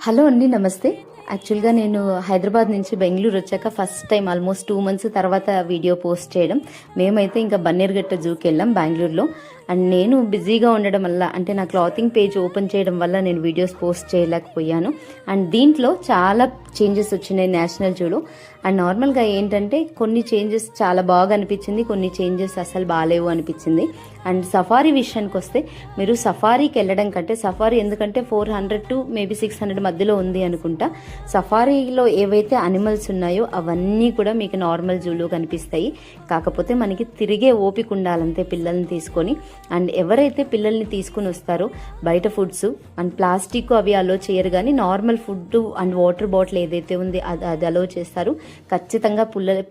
Hello అండి, నమస్తే. యాక్చువల్గా నేను హైదరాబాద్ నుంచి బెంగళూరు వచ్చాక ఫస్ట్ టైం ఆల్మోస్ట్ 2 months తర్వాత వీడియో పోస్ట్ చేయడం. మేమైతే ఇంకా బన్నీర్ఘట్ట జూకి వెళ్ళాం బెంగళూరులో. అండ్ నేను బిజీగా ఉండడం వల్ల, అంటే నా క్లాతింగ్ పేజ్ ఓపెన్ చేయడం వల్ల నేను వీడియోస్ పోస్ట్ చేయలేకపోయాను. అండ్ దీంట్లో చాలా చేంజెస్ వచ్చినాయి నేషనల్ జూలో. అండ్ నార్మల్గా ఏంటంటే కొన్ని చేంజెస్ చాలా బాగా అనిపించింది, కొన్ని చేంజెస్ అసలు బాగాలేవు అనిపించింది. అండ్ సఫారీ విషయానికి వస్తే, మీరు సఫారీకి వెళ్ళడం కంటే, సఫారీ ఎందుకంటే 400 to maybe 600 మధ్యలో ఉంది అనుకుంటా. సఫారీలో ఏవైతే అనిమల్స్ ఉన్నాయో అవన్నీ కూడా మీకు నార్మల్ జూలో కనిపిస్తాయి. కాకపోతే మనకి తిరిగే ఓపిక ఉండాలంతే పిల్లల్ని తీసుకొని. అండ్ ఎవరైతే పిల్లల్ని తీసుకుని వస్తారో బయట ఫుడ్స్ అండ్ ప్లాస్టిక్ అవి అలో చేయరు, కానీ normal food and water bottle ఏదైతే ఉంది అది అలో చేస్తారు. ఖచ్చితంగా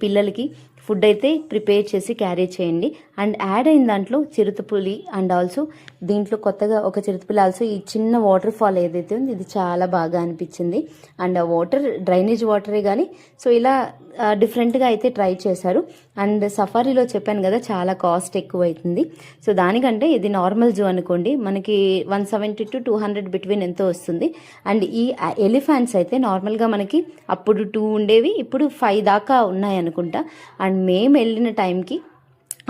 పిల్లలకి ఫుడ్ అయితే ప్రిపేర్ చేసి క్యారీ చేయండి. అండ్ యాడ్ అయిన దాంట్లో చిరుతపులి అండ్ ఆల్సో దీంట్లో కొత్తగా ఒక చిరుతపులి, ఆల్సో ఈ చిన్న వాటర్ ఫాల్ ఏదైతే ఉంది ఇది చాలా బాగా అనిపించింది. అండ్ ఆ వాటర్ డ్రైనేజ్ వాటరే కానీ, సో ఇలా డిఫరెంట్గా అయితే ట్రై చేశారు. అండ్ సఫారీలో చెప్పాను కదా చాలా కాస్ట్ ఎక్కువ అవుతుంది. సో దానికంటే ఇది నార్మల్ జూ అనుకోండి, మనకి 170 to 200 బిట్వీన్ ఎంతో వస్తుంది. అండ్ ఈ ఎలిఫెంట్స్ అయితే నార్మల్గా మనకి అప్పుడు 2 ఉండేవి, ఇప్పుడు 5 దాకా ఉన్నాయి అనుకుంటా. అండ్ మేము వెళ్ళిన టైంకి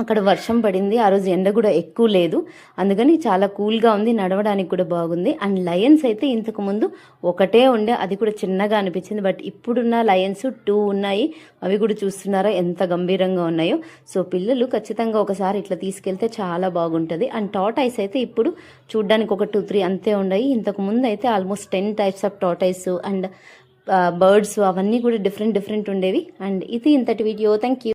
అక్కడ వర్షం పడింది, ఆ రోజు ఎండ కూడా ఎక్కువ లేదు, అందుకని చాలా కూల్గా ఉంది, నడవడానికి కూడా బాగుంది. అండ్ లయన్స్ అయితే ఇంతకు ముందు ఒకటే ఉండే, అది కూడా చిన్నగా అనిపించింది. బట్ ఇప్పుడున్న లయన్స్ 2 ఉన్నాయి, అవి కూడా చూస్తున్నారా ఎంత గంభీరంగా ఉన్నాయో. సో పిల్లలు ఖచ్చితంగా ఒకసారి ఇట్లా తీసుకెళ్తే చాలా బాగుంటుంది. అండ్ టార్టైస్ అయితే ఇప్పుడు చూడ్డానికి ఒక 2-3 అంతే ఉన్నాయి. ఇంతకు ముందు అయితే almost 10 types of tortoise and birds అవన్నీ కూడా డిఫరెంట్ ఉండేవి. అండ్ ఇది ఇంతటి వీడియో. Thank you.